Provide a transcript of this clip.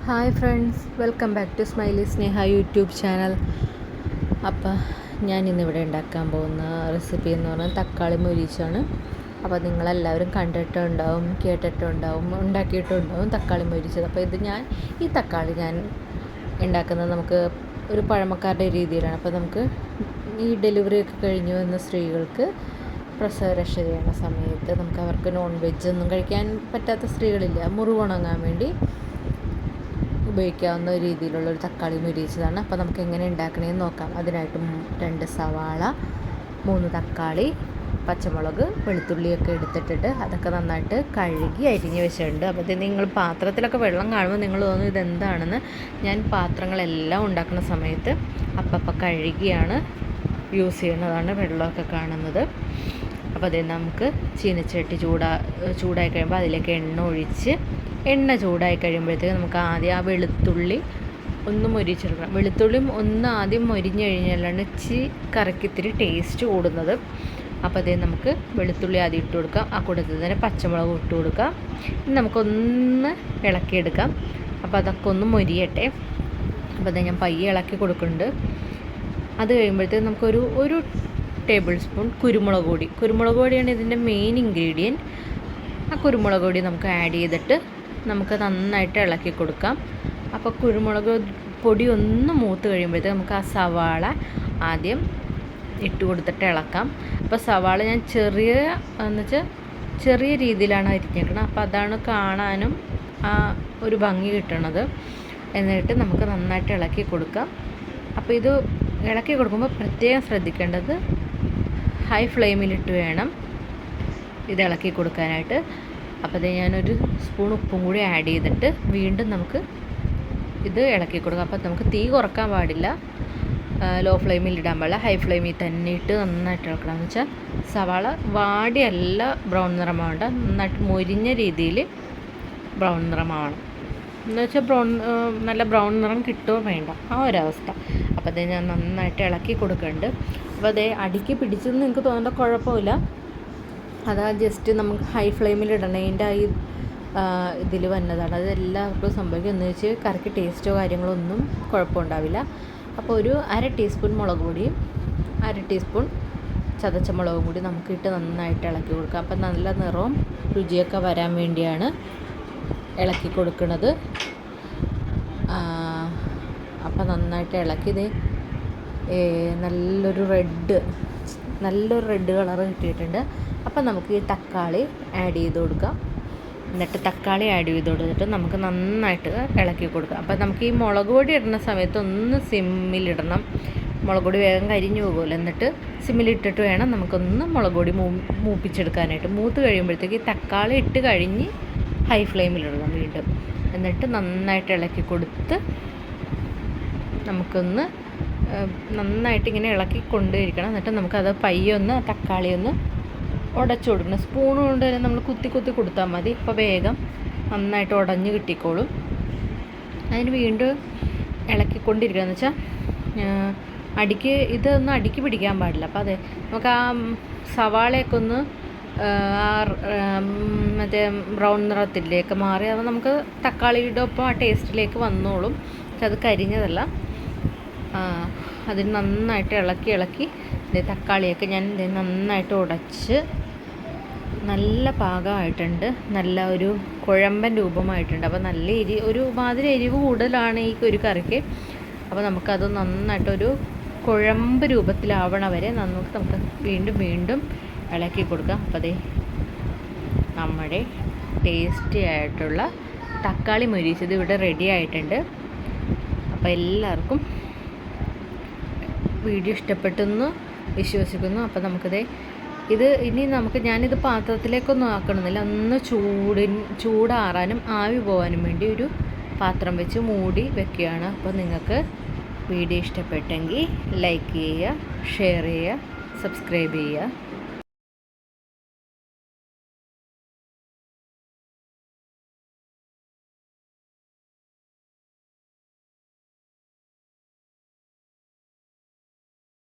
Hi friends, welcome back to smiley Sneha YouTube channel. അപ്പോൾ ഞാൻ ഇന്നിവിടെ ഉണ്ടാക്കാൻ പോകുന്ന റെസിപ്പി എന്ന് പറഞ്ഞാൽ തക്കാളി മൊരിച്ചാണ്. അപ്പോൾ നിങ്ങളെല്ലാവരും കണ്ടിട്ടുണ്ടാവും, കേട്ടിട്ടുണ്ടാവും, ഉണ്ടാക്കിയിട്ടുണ്ടാവും തക്കാളി മൊരിച്ചത്. അപ്പോൾ ഈ തക്കാളി ഞാൻ ഉണ്ടാക്കുന്നത് നമുക്ക് ഒരു പഴമക്കാരുടെ രീതിയിലാണ്. അപ്പോൾ നമുക്ക് ഈ ഡെലിവറി ഒക്കെ കഴിഞ്ഞു വന്ന സ്ത്രീകൾക്ക് പ്രസവരക്ഷ ചെയ്യുന്ന സമയത്ത് അവർക്ക് നോൺ വെജ് ഒന്നും കഴിക്കാൻ പറ്റാത്ത സ്ത്രീകളില്ല, മുറിവുണങ്ങാൻ വേണ്ടി ഉപയോഗിക്കാവുന്ന രീതിയിലുള്ളൊരു തക്കാളി മൊരിച്ചതാണ്. അപ്പോൾ നമുക്ക് എങ്ങനെ ഉണ്ടാക്കണമെന്ന് നോക്കാം. അതിനായിട്ട് 2 സവാള, 3 തക്കാളി, പച്ചമുളക്, വെളുത്തുള്ളിയൊക്കെ എടുത്തിട്ടുണ്ട്. അതൊക്കെ നന്നായിട്ട് കഴുകി അരിഞ്ഞ് വെച്ചിട്ടുണ്ട്. അപ്പോൾ നിങ്ങൾ പാത്രത്തിലൊക്കെ വെള്ളം കാണുമ്പോൾ നിങ്ങൾ തോന്നും ഇതെന്താണെന്ന്. ഞാൻ പാത്രങ്ങളെല്ലാം ഉണ്ടാക്കുന്ന സമയത്ത് അപ്പം കഴുകിയാണ് യൂസ് ചെയ്യുന്നതാണ് വെള്ളമൊക്കെ കാണുന്നത്. അപ്പോൾ നമുക്ക് ചീനച്ചട്ടി ചൂടായി കഴിയുമ്പോൾ അതിലേക്ക് എണ്ണ ചൂടായി കഴിയുമ്പോഴത്തേക്ക് നമുക്ക് ആദ്യം ആ വെളുത്തുള്ളി ഒന്ന് മൊരിച്ചെടുക്കണം. വെളുത്തുള്ളിയും ഒന്ന് ആദ്യം മൊരിഞ്ഞ് കഴിഞ്ഞാലാണ് കറിക്കിത്തിരി ടേസ്റ്റ് കൂടുന്നത്. അപ്പോൾ നമുക്ക് വെളുത്തുള്ളി ആദ്യം ഇട്ട് കൊടുക്കാം. ആ കൂട്ടത്തിൽ തന്നെ പച്ചമുളക് ഇട്ട് കൊടുക്കാം. ഇനി നമുക്കൊന്ന് ഇളക്കിയെടുക്കാം. അപ്പോൾ അതൊക്കെ ഒന്ന് മൊരിയട്ടെ. അപ്പോൾ ഞാൻ പയ്യെ ഇളക്കി കൊടുക്കുന്നുണ്ട്. അത് കഴിയുമ്പോഴത്തേക്ക് നമുക്കൊരു ടേബിൾ സ്പൂൺ കുരുമുളക് പൊടിയാണ് ഇതിൻ്റെ മെയിൻ ഇൻഗ്രീഡിയൻറ്റ്. ആ കുരുമുളക് പൊടി നമുക്ക് ആഡ് ചെയ്തിട്ട് നമുക്ക് നന്നായിട്ട് ഇളക്കി കൊടുക്കാം. അപ്പോൾ കുരുമുളക് പൊടി ഒന്ന് മൂത്ത് കഴിയുമ്പോഴത്തേക്ക് നമുക്ക് ആ സവാള ആദ്യം ഇട്ട് കൊടുത്തിട്ട് ഇളക്കാം. അപ്പോൾ സവാള ഞാൻ ചെറിയ രീതിയിലാണ് അരിഞ്ഞേക്കുന്നത്. അപ്പോൾ അതാണ് കാണാനും ആ ഒരു ഭംഗി കിട്ടണത്. എന്നിട്ട് നമുക്ക് നന്നായിട്ട് ഇളക്കി കൊടുക്കാം. അപ്പോൾ ഇത് ഇളക്കി കൊടുക്കുമ്പോൾ പ്രത്യേകം ശ്രദ്ധിക്കേണ്ടത് ഹൈ ഫ്ലെയിമിലിട്ട് വേണം ഇത് ഇളക്കി കൊടുക്കാനായിട്ട്. അപ്പോൾ ഞാനൊരു സ്പൂൺ ഉപ്പും കൂടി ആഡ് ചെയ്തിട്ട് വീണ്ടും നമുക്ക് ഇത് ഇളക്കി കൊടുക്കാം. അപ്പോൾ നമുക്ക് തീ കുറക്കാൻ പാടില്ല, ലോ ഫ്ലെയിമിൽ ഇടാൻ പാടില്ല, ഹൈ ഫ്ലെയിമിൽ തന്നെ ഇട്ട് നന്നായിട്ട് ഇളക്കണം. എന്ന് വെച്ചാൽ സവാള വാടിയല്ല ബ്രൗൺ നിറമാവേണ്ട, നന്നായിട്ട് മൊരിഞ്ഞ രീതിയിൽ ബ്രൗൺ നിറമാവണം. എന്ന് വെച്ചാൽ നല്ല ബ്രൗൺ നിറം കിട്ടുമോ വേണ്ട, ആ ഒരവസ്ഥ. അപ്പോൾ ഞാൻ നന്നായിട്ട് ഇളക്കി കൊടുക്കുന്നുണ്ട്. അപ്പോൾ അടിക്ക് പിടിച്ചെന്ന് നിങ്ങൾക്ക് തോന്നേണ്ട കുഴപ്പമില്ല. അതാ ജസ്റ്റ് നമുക്ക് ഹൈ ഫ്ലെയിമിൽ ഇടണതിൻ്റെ ഇതിൽ വന്നതാണ്. അത് എല്ലാവർക്കും സംഭവിക്കും. എന്ന് വെച്ച് കറിക്ക് ടേസ്റ്റോ കാര്യങ്ങളോ ഒന്നും കുഴപ്പമുണ്ടാവില്ല. അപ്പോൾ ഒരു 1/2 ടീസ്പൂൺ മുളക് പൊടിയും 1/2 ടീസ്പൂൺ ചതച്ച മുളകും കൂടി നമുക്കിട്ട് നന്നായിട്ട് ഇളക്കി കൊടുക്കാം. അപ്പം നല്ല നിറവും രുചിയൊക്കെ വരാൻ വേണ്ടിയാണ് ഇളക്കി കൊടുക്കുന്നത്. അപ്പം നന്നായിട്ട് ഇളക്കി നല്ലൊരു റെഡ് കളർ കിട്ടിയിട്ടുണ്ട്. അപ്പം നമുക്ക് ഈ തക്കാളി ആഡ് ചെയ്ത് കൊടുക്കാം. എന്നിട്ട് തക്കാളി ആഡ് ചെയ്ത് കൊടുത്തിട്ട് നമുക്ക് നന്നായിട്ട് ഇളക്കി കൊടുക്കാം. അപ്പം നമുക്ക് ഈ മുളക് പൊടി ഇടുന്ന സമയത്ത് ഒന്ന് സിമ്മിലിടണം. മുളക് പൊടി വേഗം കരിഞ്ഞു പോകുമല്ലോ. എന്നിട്ട് സിമ്മിലിട്ടിട്ട് വേണം നമുക്കൊന്ന് മുളക് പൊടി മൂപ്പിച്ചെടുക്കാനായിട്ട്. മൂത്ത് കഴിയുമ്പോഴത്തേക്ക് ഈ തക്കാളി ഇട്ട് കഴിഞ്ഞ് ഹൈ ഫ്ലെയിമിലിടണം വീണ്ടും. എന്നിട്ട് നന്നായിട്ട് ഇളക്കി കൊടുത്ത് നമുക്കൊന്ന് നന്നായിട്ട് ഇങ്ങനെ ഇളക്കി കൊണ്ടിരിക്കണം. എന്നിട്ട് നമുക്കത് പയ്യൊന്ന് തക്കാളി ഒന്ന് ഉടച്ചു കൊടുക്കണം. സ്പൂൺ കൊണ്ട് തന്നെ നമ്മൾ കുത്തി കൊടുത്താൽ മതി. അപ്പോൾ വേഗം നന്നായിട്ട് ഉടഞ്ഞ് കിട്ടിക്കോളും. അതിന് വീണ്ടും ഇളക്കിക്കൊണ്ടിരിക്കുക. എന്ന് വെച്ചാൽ ഇതൊന്നും അടിക്ക് പിടിക്കാൻ പാടില്ല. അപ്പോൾ നമുക്ക് ആ സവാളയൊക്കെ ഒന്ന് മറ്റേ ബ്രൗൺ നിറത്തിലേക്ക് മാറി അത് നമുക്ക് തക്കാളിയുടെ ഒപ്പം ആ ടേസ്റ്റിലേക്ക് വന്നോളും. പക്ഷെ അത് കരിഞ്ഞതല്ല. അതിന് നന്നായിട്ട് ഇളക്കി തക്കാളിയൊക്കെ ഞാൻ നന്നായിട്ട് ഉടച്ച് നല്ല പാകമായിട്ടുണ്ട്. നല്ല ഒരു കുഴമ്പൻ രൂപമായിട്ടുണ്ട്. അപ്പോൾ നല്ല ഒരു മാതിരി എരിവ് കൂടുതലാണ് ഈ ഒരു കറിക്ക്. അപ്പോൾ നമുക്കത് നന്നായിട്ടൊരു കുഴമ്പ് രൂപത്തിലാവണ വരെ നമുക്ക് വീണ്ടും ഇളക്കി കൊടുക്കാം. അപ്പോൾ നമ്മുടെ ടേസ്റ്റി ആയിട്ടുള്ള തക്കാളി മൊരിച്ചത് ഇവിടെ റെഡി ആയിട്ടുണ്ട്. അപ്പോൾ എല്ലാവർക്കും വീഡിയോ ഇഷ്ടപ്പെട്ടെന്ന് വിശ്വസിക്കുന്നു. അപ്പോൾ ഞാനിത് പാത്രത്തിലേക്കൊന്നും ആക്കണമെന്നില്ല. ഒന്ന് ചൂടാറാനും ആവി പോകാനും വേണ്ടി ഒരു പാത്രം വെച്ച് മൂടി വെക്കുകയാണ്. അപ്പോൾ നിങ്ങൾക്ക് വീഡിയോ ഇഷ്ടപ്പെട്ടെങ്കിൽ ലൈക്ക് ചെയ്യുക, ഷെയർ ചെയ്യുക, സബ്സ്ക്രൈബ് ചെയ്യുക.